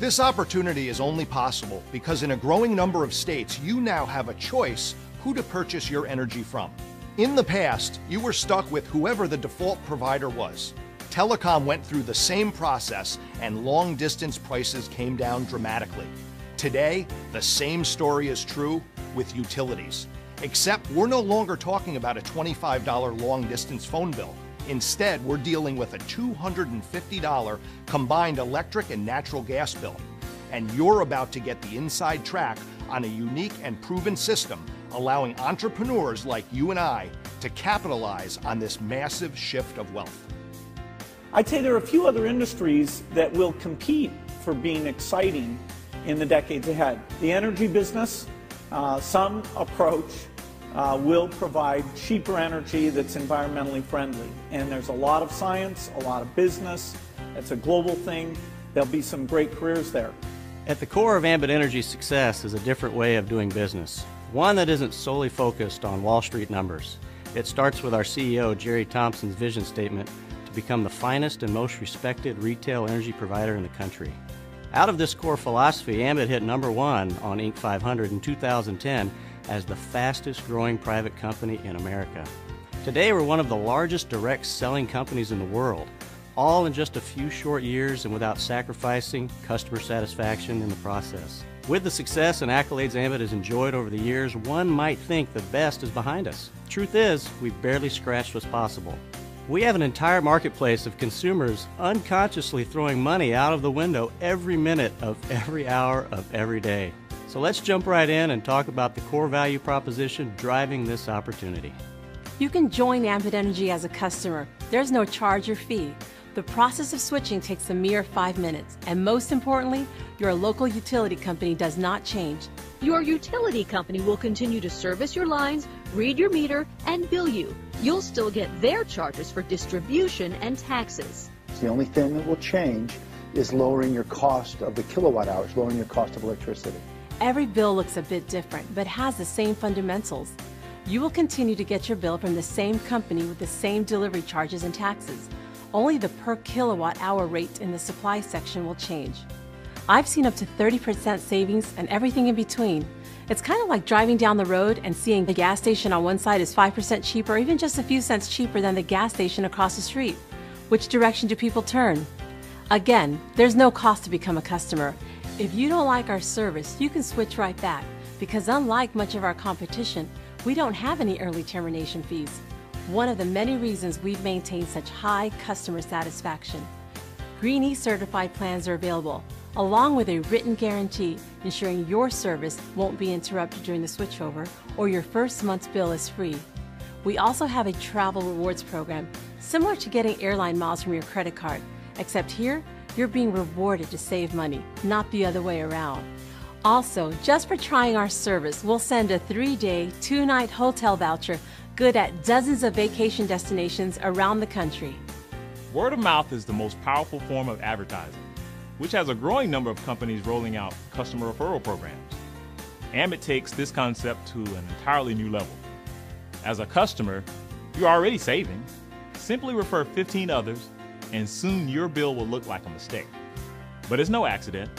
This opportunity is only possible because in a growing number of states, you now have a choice who to purchase your energy from. In the past, you were stuck with whoever the default provider was. Telecom went through the same process and long-distance prices came down dramatically. Today, the same story is true with utilities. Except we're no longer talking about a $25 long-distance phone bill. Instead, we're dealing with a $250 combined electric and natural gas bill. And you're about to get the inside track on a unique and proven system allowing entrepreneurs like you and I to capitalize on this massive shift of wealth. I'd say there are a few other industries that will compete for being exciting in the decades ahead. The energy business, some approach will provide cheaper energy that's environmentally friendly. And there's a lot of science, a lot of business. It's a global thing. There'll be some great careers there. At the core of Ambit Energy's success is a different way of doing business, one that isn't solely focused on Wall Street numbers. It starts with our CEO, Jerry Thompson's vision statement to become the finest and most respected retail energy provider in the country. Out of this core philosophy, Ambit hit #1 on Inc. 500 in 2010 as the fastest growing private company in America. Today, we're one of the largest direct selling companies in the world, all in just a few short years and without sacrificing customer satisfaction in the process. With the success and accolades Ambit has enjoyed over the years, one might think the best is behind us. Truth is, we've barely scratched what's possible. We have an entire marketplace of consumers unconsciously throwing money out of the window every minute of every hour of every day. So let's jump right in and talk about the core value proposition driving this opportunity. You can join Ambit Energy as a customer. There's no charge or fee. The process of switching takes a mere 5 minutes, and most importantly, your local utility company does not change. Your utility company will continue to service your lines, read your meter, and bill you. You'll still get their charges for distribution and taxes. The only thing that will change is lowering your cost of the kilowatt hours, lowering your cost of electricity. Every bill looks a bit different, but has the same fundamentals. You will continue to get your bill from the same company with the same delivery charges and taxes. Only the per kilowatt hour rate in the supply section will change. I've seen up to 30% savings and everything in between. It's kind of like driving down the road and seeing the gas station on one side is 5% cheaper, or even just a few cents cheaper than the gas station across the street. Which direction do people turn? Again, there's no cost to become a customer. If you don't like our service, you can switch right back, because unlike much of our competition, we don't have any early termination fees. One of the many reasons we've maintained such high customer satisfaction. Green E certified plans are available, along with a written guarantee ensuring your service won't be interrupted during the switchover or your first month's bill is free. We also have a travel rewards program, similar to getting airline miles from your credit card, except here, you're being rewarded to save money, not the other way around. Also, just for trying our service, we'll send a 3-day, 2-night hotel voucher good at dozens of vacation destinations around the country. Word of mouth is the most powerful form of advertising, which has a growing number of companies rolling out customer referral programs. Ambit takes this concept to an entirely new level. As a customer, you're already saving. Simply refer 15 others, and soon your bill will look like a mistake. But it's no accident.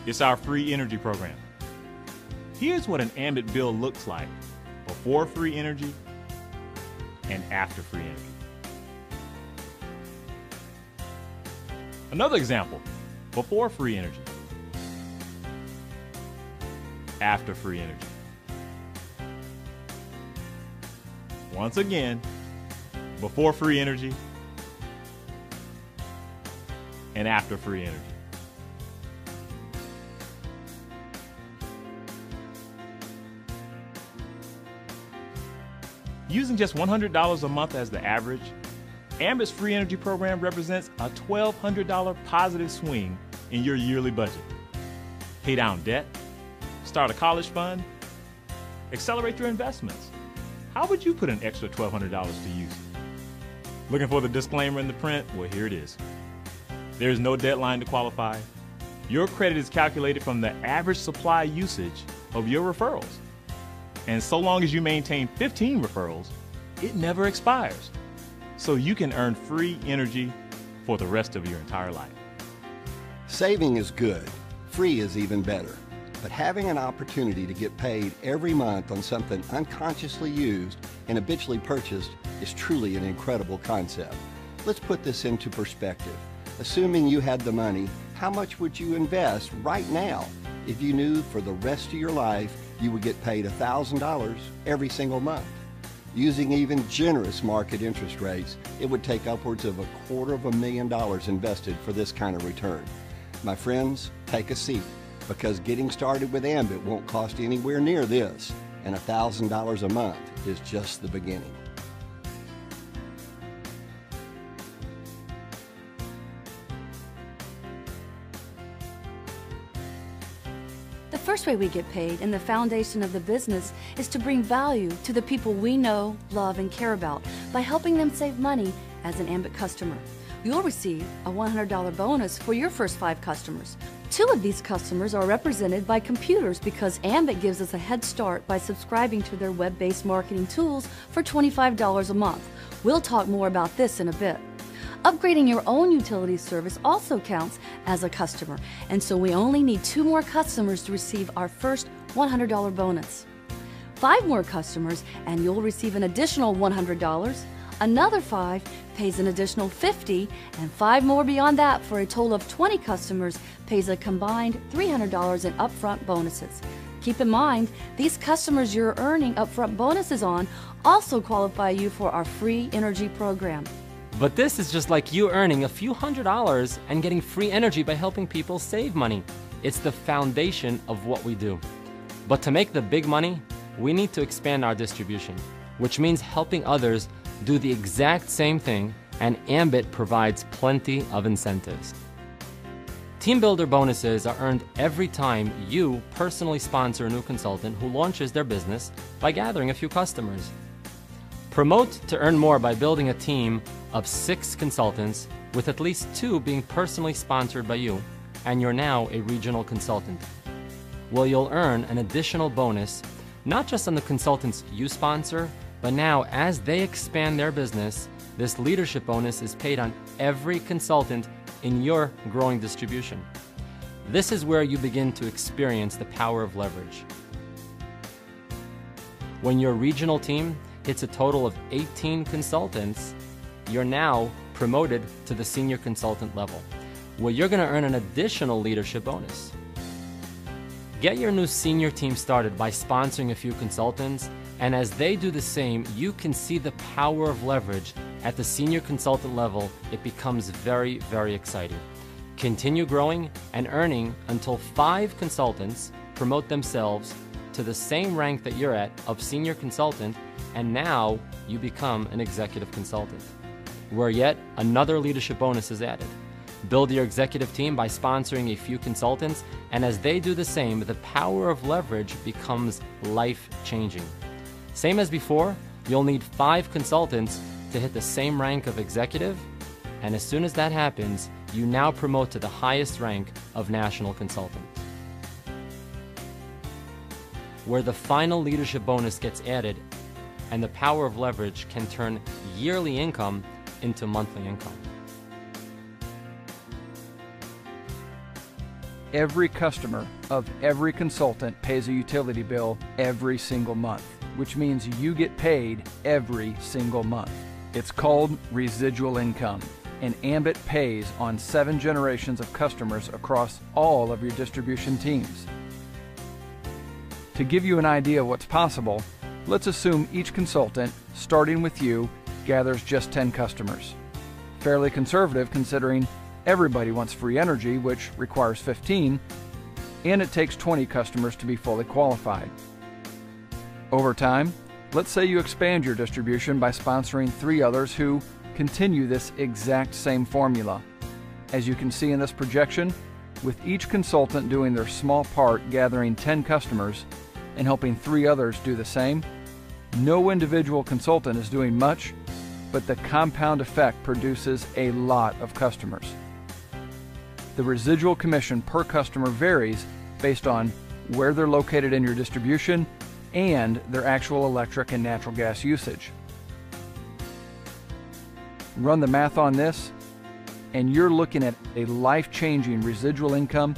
It's our free energy program. Here's what an Ambit bill looks like before free energy and after free energy. Another example, before free energy, after free energy. Once again, before free energy and after free energy. Using just $100 a month as the average, Ambit's free energy program represents a $1,200 positive swing in your yearly budget. Pay down debt, start a college fund, accelerate your investments. How would you put an extra $1,200 to use? Looking for the disclaimer in the print? Well, here it is. There is no deadline to qualify. Your credit is calculated from the average supply usage of your referrals. And so long as you maintain 15 referrals, it never expires. So you can earn free energy for the rest of your entire life. Saving is good, Free is even better. But having an opportunity to get paid every month on something unconsciously used and habitually purchased is truly an incredible concept. Let's put this into perspective. Assuming you had the money, how much would you invest right now if you knew for the rest of your life you would get paid $1,000 every single month? Using even generous market interest rates, it would take upwards of $250,000 invested for this kind of return. My friends, take a seat, because getting started with Ambit won't cost anywhere near this, and $1,000 a month is just the beginning. The first way we get paid and the foundation of the business is to bring value to the people we know, love, and care about by helping them save money as an Ambit customer. You'll receive a $100 bonus for your first 5 customers. 2 of these customers are represented by computers because Ambit gives us a head start by subscribing to their web-based marketing tools for $25 a month. We'll talk more about this in a bit. Upgrading your own utility service also counts as a customer, and so we only need 2 more customers to receive our first $100 bonus. 5 more customers and you'll receive an additional $100. Another 5 pays an additional $50, and 5 more beyond that for a total of 20 customers pays a combined $300 in upfront bonuses. Keep in mind, these customers you're earning upfront bonuses on also qualify you for our free energy program. But this is just like you earning a few $100s and getting free energy by helping people save money. It's the foundation of what we do. But to make the big money, we need to expand our distribution, which means helping others do the exact same thing, and Ambit provides plenty of incentives. Team Builder bonuses are earned every time you personally sponsor a new consultant who launches their business by gathering a few customers. Promote to earn more by building a team of 6 consultants, with at least 2 being personally sponsored by you, and you're now a regional consultant. Well, you'll earn an additional bonus, not just on the consultants you sponsor, but now as they expand their business, this leadership bonus is paid on every consultant in your growing distribution. This is where you begin to experience the power of leverage. When your regional team hits a total of 18 consultants, you're now promoted to the senior consultant level, where you're going to earn an additional leadership bonus. Get your new senior team started by sponsoring a few consultants, and as they do the same, you can see the power of leverage at the senior consultant level. It becomes very, very exciting. Continue growing and earning until 5 consultants promote themselves to the same rank that you're at of senior consultant, and now you become an executive consultant, where yet another leadership bonus is added. Build your executive team by sponsoring a few consultants, and as they do the same, the power of leverage becomes life-changing. Same as before, you'll need 5 consultants to hit the same rank of executive, and as soon as that happens, you now promote to the highest rank of national consultant, where the final leadership bonus gets added, and the power of leverage can turn yearly income into monthly income. Every customer of every consultant pays a utility bill every single month, which means you get paid every single month. It's called residual income, and Ambit pays on 7 generations of customers across all of your distribution teams. To give you an idea of what's possible, let's assume each consultant, starting with you, gathers just 10 customers. Fairly conservative considering everybody wants free energy, which requires 15, and it takes 20 customers to be fully qualified. Over time, let's say you expand your distribution by sponsoring 3 others who continue this exact same formula. As you can see in this projection, with each consultant doing their small part gathering 10 customers and helping 3 others do the same, no individual consultant is doing much, but the compound effect produces a lot of customers. The residual commission per customer varies based on where they're located in your distribution and their actual electric and natural gas usage. Run the math on this, and you're looking at a life-changing residual income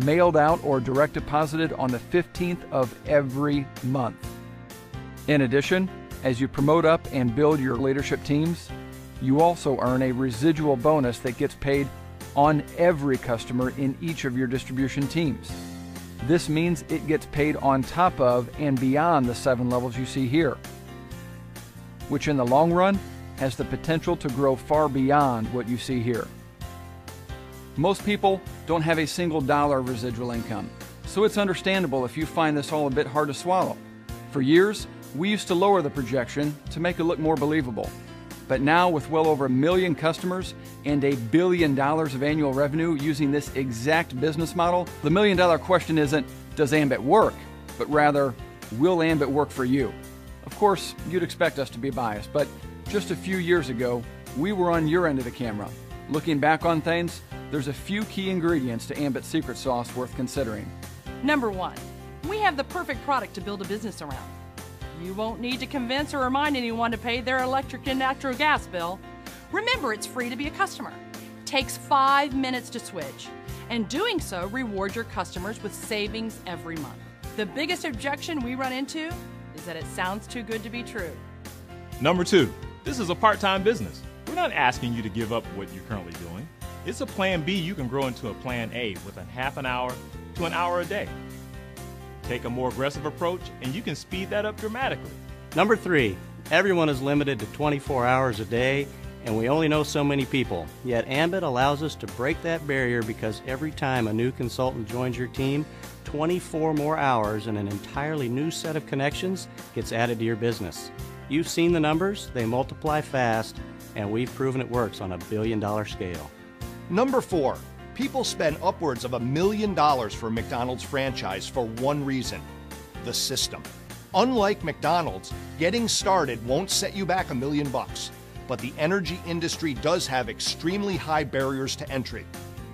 mailed out or direct deposited on the 15th of every month. In addition, as you promote up and build your leadership teams, you also earn a residual bonus that gets paid on every customer in each of your distribution teams. This means it gets paid on top of and beyond the 7 levels you see here, which in the long run has the potential to grow far beyond what you see here. Most people don't have a single dollar of residual income, so it's understandable if you find this all a bit hard to swallow. For years, we used to lower the projection to make it look more believable. But now, with well over 1 million customers and $1 billion of annual revenue using this exact business model, the $1 million question isn't, does Ambit work? But rather, will Ambit work for you? Of course, you'd expect us to be biased, but just a few years ago, we were on your end of the camera. Looking back on things, there's a few key ingredients to Ambit's secret sauce worth considering. Number 1, we have the perfect product to build a business around. You won't need to convince or remind anyone to pay their electric and natural gas bill. Remember, it's free to be a customer. Takes 5 minutes to switch. And doing so rewards your customers with savings every month. The biggest objection we run into is that it sounds too good to be true. Number 2, this is a part-time business. We're not asking you to give up what you're currently doing. It's a plan B you can grow into a plan A within half an hour to an hour a day. Take a more aggressive approach and you can speed that up dramatically. Number 3, everyone is limited to 24 hours a day and we only know so many people. Yet Ambit allows us to break that barrier because every time a new consultant joins your team, 24 more hours and an entirely new set of connections gets added to your business. You've seen the numbers, they multiply fast, and we've proven it works on a billion-dollar scale. Number 4, people spend upwards of $1 million for a McDonald's franchise for one reason: the system. Unlike McDonald's, getting started won't set you back $1 million, but the energy industry does have extremely high barriers to entry.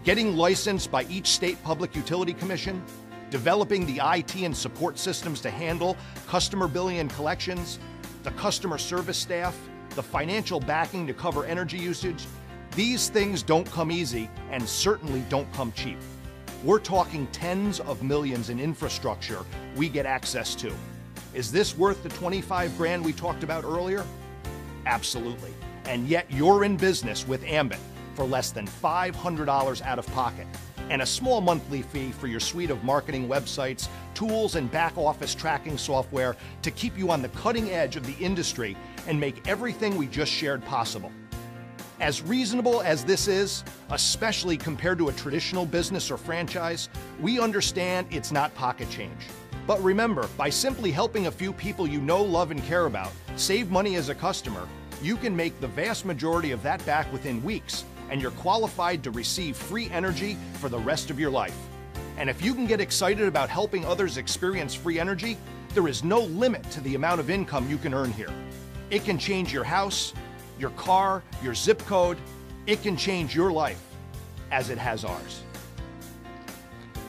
Getting licensed by each state public utility commission, developing the IT and support systems to handle customer billing and collections, the customer service staff, the financial backing to cover energy usage, these things don't come easy and certainly don't come cheap. We're talking tens of millions in infrastructure we get access to. Is this worth the 25 grand we talked about earlier? Absolutely. And yet you're in business with Ambit for less than $500 out of pocket and a small monthly fee for your suite of marketing websites, tools, and back office tracking software to keep you on the cutting edge of the industry and make everything we just shared possible. As reasonable as this is, especially compared to a traditional business or franchise, we understand it's not pocket change. But remember, by simply helping a few people you know, love, and care about save money as a customer, you can make the vast majority of that back within weeks, and you're qualified to receive free energy for the rest of your life. And if you can get excited about helping others experience free energy, there is no limit to the amount of income you can earn here. It can change your house, your car, your zip code. It can change your life, as it has ours.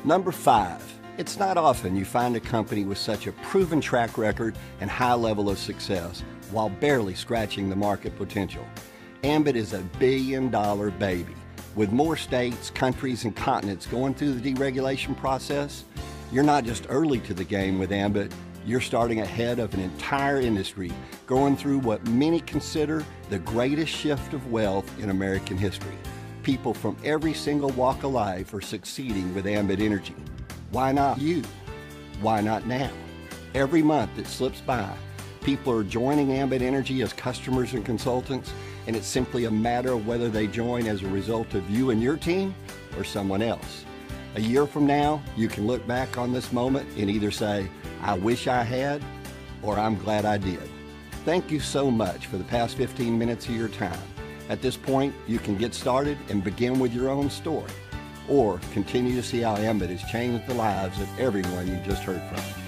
Number 5, it's not often you find a company with such a proven track record and high level of success while barely scratching the market potential. Ambit is a billion-dollar baby. With more states, countries, and continents going through the deregulation process, you're not just early to the game with Ambit, you're starting ahead of an entire industry going through what many consider the greatest shift of wealth in American history. People from every single walk of life are succeeding with Ambit Energy. Why not you? Why not now? Every month that slips by, people are joining Ambit Energy as customers and consultants, and it's simply a matter of whether they join as a result of you and your team or someone else. A year from now, you can look back on this moment and either say, I wish I had, or I'm glad I did. Thank you so much for the past 15 minutes of your time. At this point, you can get started and begin with your own story, or continue to see how Ambit has changed the lives of everyone you just heard from.